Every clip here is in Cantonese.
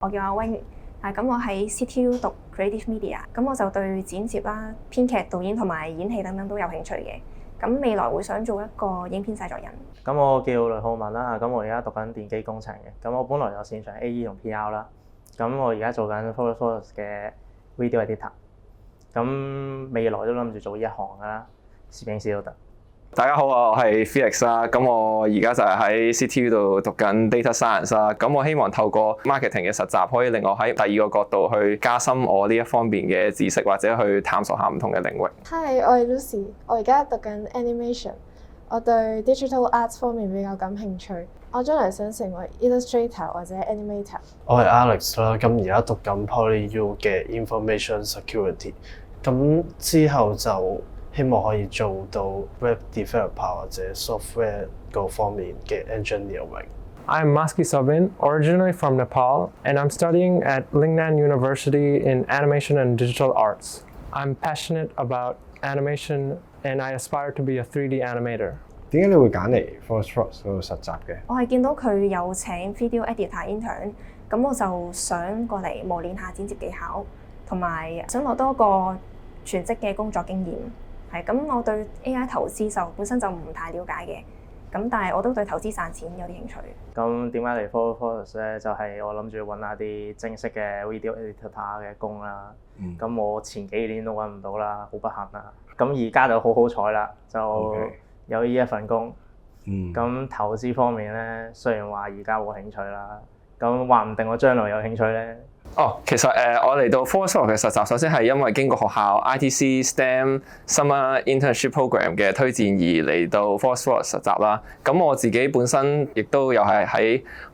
我叫阿 wing，咁我喺 CTU 讀 Creative Media，咁我就對剪接啦、編劇、導演同埋演戲等等都有興趣嘅。咁未來會想做一個影片製作人。咁我叫雷浩文啦，咁我而家讀緊電機工程嘅。咁我本來有擅長 AE 同 PR 啦，咁我而家做緊 Photoshop 嘅 video editor。咁未來都諗住做呢一行噶啦，攝影師都得。大家好啊，我係 Felix 啦，咁我而家就係喺 CTU 度讀緊 Data Science 啦，咁我希望透過 marketing 嘅實習，可以令我喺第二個角度去加深我呢一方面嘅知識，或者去探索下唔同嘅領域。Hi， 我係 Lucy， 我而家讀緊 animation， 我對 digital arts 方面比較感興趣，我將來想成為 illustrator 或者 animator。我係 Alex 啦，咁而家讀緊 PolyU 嘅 information security， 咁之後就希望可以做到 web developer 或者 software 嗰方面嘅 engineering。I'm Maski Sobin, originally from Nepal, and I'm studying at Lingnan University in animation and digital arts. I'm passionate about animation and I aspire to be a 3D animator. 點解你會揀嚟 Forest 嗰度實習嘅？我係見到佢有請 video editor intern，咁我就想過嚟磨練下剪接技巧，同埋想攞多個全職嘅工作經驗。係咁，我對 AI 投資就本身就唔太了解嘅，咁但係我都對投資賺錢有啲興趣。咁點解嚟 Photoshop 咧？就係我諗住揾下啲正式嘅 video editor 嘅工啦。咁我前幾年都揾唔到啦，好不幸啦。咁而家就好彩啦，就有呢一份工。咁投資方面咧，雖然話而家冇興趣啦，咁話唔定我將來有興趣咧。其實我嚟到 Forest 嘅實習，首先係因為經過學校 ITC STEM Summer Internship Program 嘅推薦而嚟到 Forest 實習啦。咁我自己本身亦都有係喺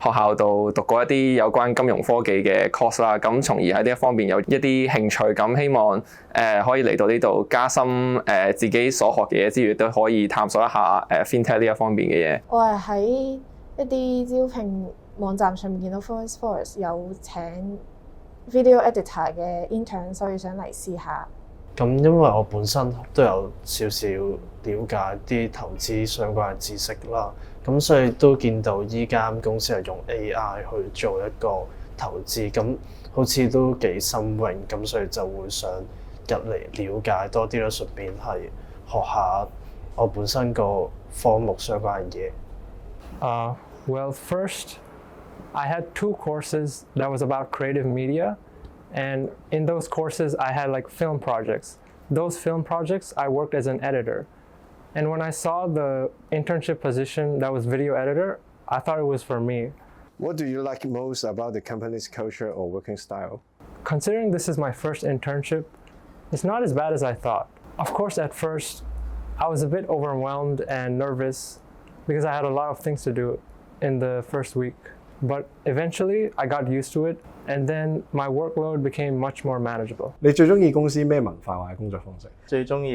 學校度讀過一啲有關金融科技嘅 course 啦。咁從而喺呢一方面有一啲興趣，咁希望可以嚟到呢度加深自己所學嘅嘢之餘，都可以探索一下FinTech 呢一方面嘅嘢。我係喺一啲招聘網站上面見到 Forest 有請video editor 嘅 intern， 所以想嚟試下。咁因為我本身都有少少了解啲投資相關嘅知識啦，咁所以都見到依間公司係用 AI 去做一個投資，咁好似都幾新穎，咁所以就會想入嚟了解多啲啦，順便係學下我本身個科目相關嘅嘢。Well, first, I had 2 courses that was about creative media, and in those courses I had like film projects. Those film projects I worked as an editor. And when I saw the internship position that was video editor, I thought it was for me. What do you like most about the company's culture or working style? Considering this is my first internship, it's not as bad as I thought. Of course, at first, I was a bit overwhelmed and nervous because I had a lot of things to do in the first week. But eventually, I got used to it, and then my workload became much more manageable. 你最中意公司咩文化或者工作方式？最中意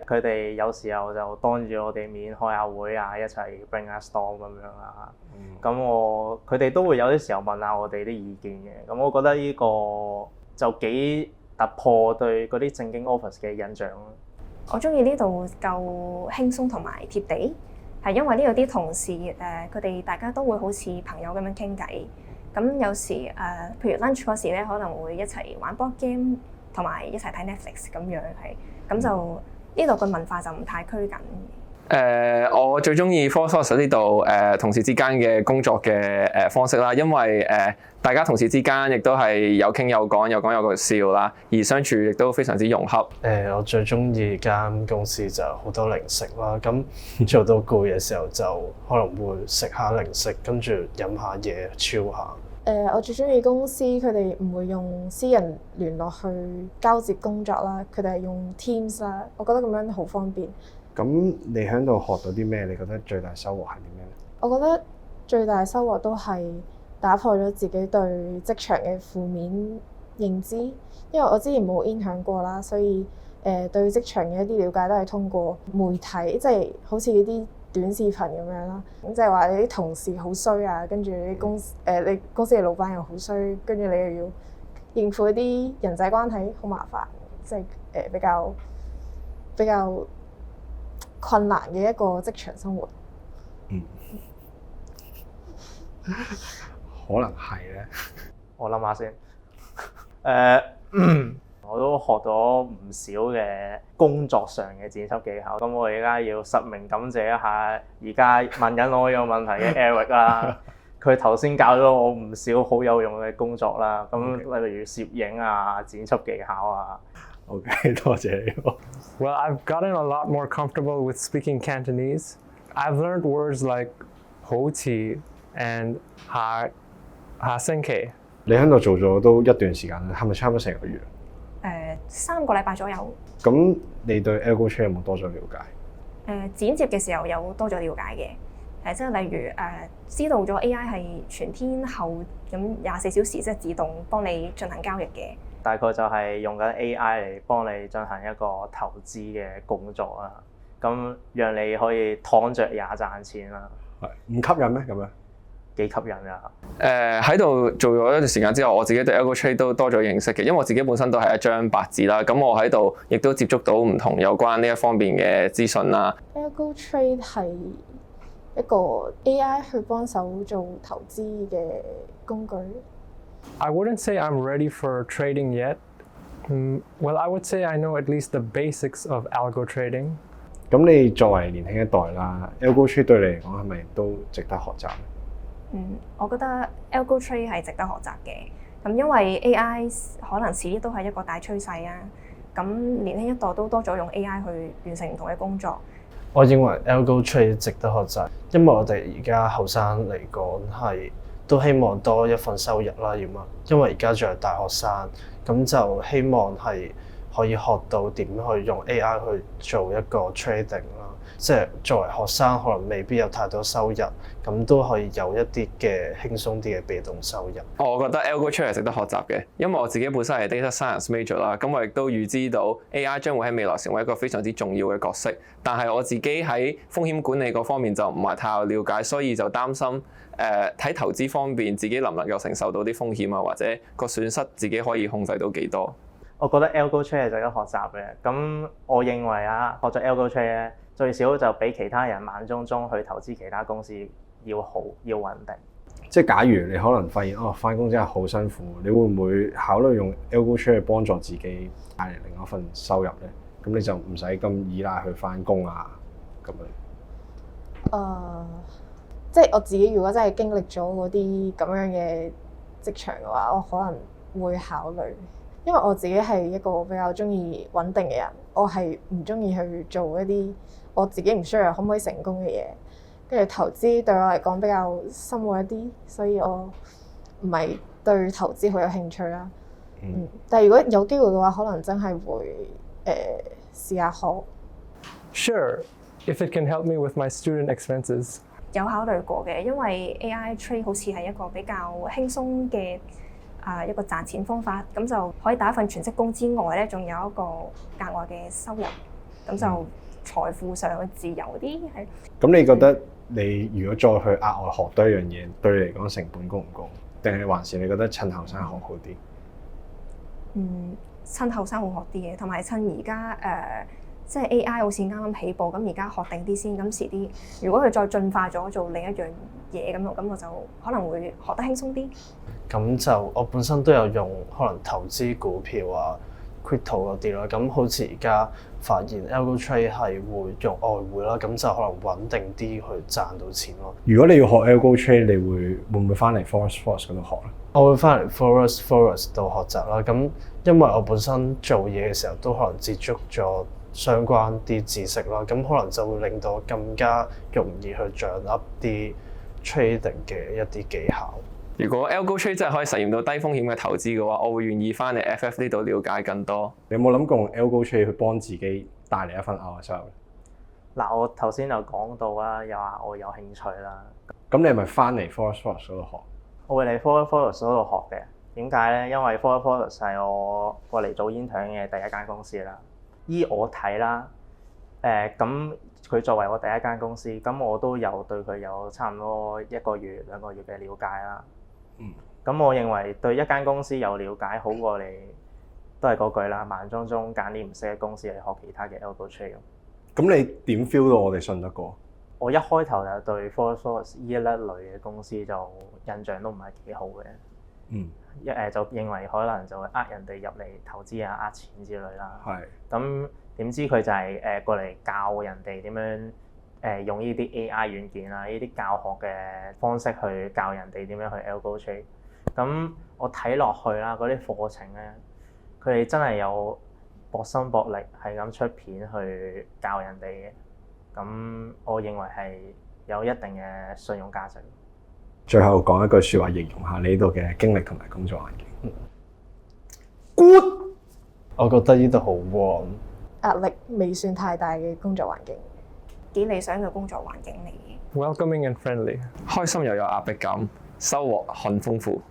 佢哋有時候就當住我哋面開下會啊，一齊 bring a storm 咁樣啦。咁佢哋都會有啲時候問下我哋啲意見嘅。咁我覺得呢個就幾突破對嗰啲正經 office 嘅印象咯。我中意呢度夠輕鬆同埋貼地。係因為呢度啲同事佢哋大家都會好似朋友咁樣傾偈，咁有時譬如 lunch 嗰時咧，可能會一齊玩 board game， 同埋一齊睇 Netflix 咁樣係，咁就呢度個文化就唔太拘謹。我最中意 Forest 呢度同事之間嘅工作嘅方式啦，因為大家同事之間亦都係有傾有講，有講有笑啦，而相處亦都非常之融洽。我最中意間公司就好多零食啦，咁做到攰嘅時候就可能會食下零食，跟住飲下嘢 chill 下。我最中意公司佢哋唔會用私人聯絡去交接工作啦，佢哋係用 Teams 啦，我覺得咁樣好方便。咁你喺度學到啲咩？你覺得最大收穫係啲咩咧？我覺得最大收穫都係打破咗自己對職場嘅負面認知，因為我之前冇影響過啦，所以對職場嘅一啲了解都係通過媒體，即係好似啲短視頻咁樣啦。咁即係話你啲同事好衰啊，跟住你公司嘅老闆又好衰，跟住你又要應付一啲人際關係，好麻煩，即係比較困難嘅一個職場生活。可能係咧。我諗下先。我都學咗唔少嘅工作上嘅剪輯技巧。咁我而家要實名感謝一下而家問緊我呢個問題嘅 Eric 啦。佢頭先教咗我唔少好有用嘅工作啦。咁例如攝影啊、剪輯技巧啊。OK， 多謝你。Well, I've gotten a lot more comfortable with speaking Cantonese. I've learned words like 好似 and 下星期。你喺度做咗都一段時間啦，係咪差唔多成個月？ 3個禮拜左右。咁你對 Algo Trade 有冇多咗了解？剪接嘅時候有多咗了解嘅，即係例如知道咗 AI 係全天候咁24小時即係自動幫你進行交易嘅。大概就係用緊 AI 嚟幫你進行一個投資嘅工作啦，咁讓你可以躺着也賺錢啦。係唔吸引咩咁樣？幾吸引㗎！喺度做咗一段時間之後，我自己對 Algo Trade 都多咗認識嘅，因為我自己本身都係一張白紙啦。咁我喺度亦都接觸到唔同有關呢一方面嘅資訊啦。Algo Trade 係一個 AI 去幫手做投資嘅工具。I wouldn't say I'm ready for trading yet. Well, I would say I know at least the basics of algo trading. 咁你作為年輕一代啦 ，Algo Trade 對你嚟講係咪都值得學習咧？我覺得 Algo Trade 係值得學習嘅。咁因為 AI 可能遲啲都係一個大趨勢啊。咁年輕一代都多咗用 AI 去完成唔同嘅工作。我認為 Algo Trade 值得學習，因為我哋而家後生嚟講係都希望多一份收入啦，因為而家仲係大學生，咁就希望係可以學到點去用 AI 去做一個 trading 啦。即係作為學生，可能未必有太多收入，咁都可以有一啲嘅輕鬆啲嘅被動收入。我覺得 Algo Trade 係值得學習嘅，因為我自己本身係 Data Science major 啦，咁我亦都預知到 AI 將會喺未來成為一個非常之重要嘅角色。但係我自己喺風險管理嗰方面就唔係太有了解，所以就擔心喺投資方面自己能唔能夠承受到啲風險啊，或者個損失自己可以控制到幾多？我覺得 Algo Trade 係值得學習嘅。咁我認為學咗 Algo Trade 咧，最少就比其他人慢中去投資其他公司要好，要穩定。即係假如你可能發現返工真係好辛苦，你會唔會考慮用 Algo Trade 去幫助自己帶嚟另一份收入咧？咁你就唔使咁依賴去返工啊咁樣。即係我自己如果真係經歷咗嗰啲咁樣嘅職場嘅話，我可能會考慮。因為我自己係一個比較中意穩定嘅人，我係唔中意去做一啲我自己唔 sure 可唔可以成功嘅嘢。跟住投資對我嚟講比較深奧一啲，所以我唔係對投資好有興趣啦。但係如果有機會嘅話，可能真係會試下學。Sure, if it can help me with my student expenses. 有考慮過嘅，因為 AI trade 好似係一個比較輕鬆嘅一個賺錢方法，咁就可以打一份全職工之外咧，仲有一個額外嘅收入，咁就財富上自由啲係。咁你覺得你如果再去額外學多一樣嘢，對你嚟講成本高唔高？定係還是你覺得趁後生學好啲？趁後生好學啲嘅，同埋趁而家即係 AI 好似啱啱起步，咁而家學定啲先，咁遲啲如果佢再進化咗做另一樣嘢咁我就可能會學得輕鬆啲。咁就我本身都有用可能投資股票啊、crypto 嗰啲啦，咁好似而家發現 Algo Trade 係會用外匯啦，咁就可能穩定啲去賺到錢咯。如果你要學 Algo Trade，你會唔會翻嚟 Forest 嗰度學咧？我會翻嚟 Forest 度學習啦。咁因為我本身做嘢嘅時候都可能接觸咗相關啲知識啦，咁可能就會令到我更加容易去掌握啲 trading 嘅一啲技巧。如果 Algo Trade 真係可以實驗到低風險嘅投資嘅話，我會願意翻嚟 FF 呢度了解更多。你有冇諗過用 Algo Trade 去幫自己帶嚟一份額外收入？嗱，我頭先就講到啦，又話我有興趣啦。咁你係咪翻嚟 Forest 嗰度學？我會嚟 Forest 嗰度學嘅。點解咧？因為 Forest 係我過嚟做 intern 嘅第一間公司啦。依我睇啦，咁佢作為我第一間公司，咁我都有對佢有差唔多1個月、2個月嘅了解啦。咁我認為對一間公司有了解好過你都係嗰句啦，慢中揀啲唔識嘅公司嚟學其他嘅 Algo Trade。咁你點 feel 到我哋信得過？我一開頭就對 Forest 呢一類嘅公司就印象都唔係幾好嘅。就認為可能就會呃人哋入嚟投資啊、呃錢之類啦。係。咁點知佢就係過嚟教人哋點樣用呢啲 AI 軟件啊、呢啲教學嘅方式去教人哋點樣去 algo trade。咁我睇落去啦，嗰啲課程咧，佢哋真係有搏心搏力，係咁出片去教人哋嘅。咁我認為係有一定嘅信用價值。最後講一句説話形容下你呢度嘅經歷同埋工作環境。Good，我覺得呢度好 warm，壓力未算太大嘅工作環境，幾理想嘅工作環境嚟。Welcoming and friendly，開心又有壓迫感，收穫很豐富。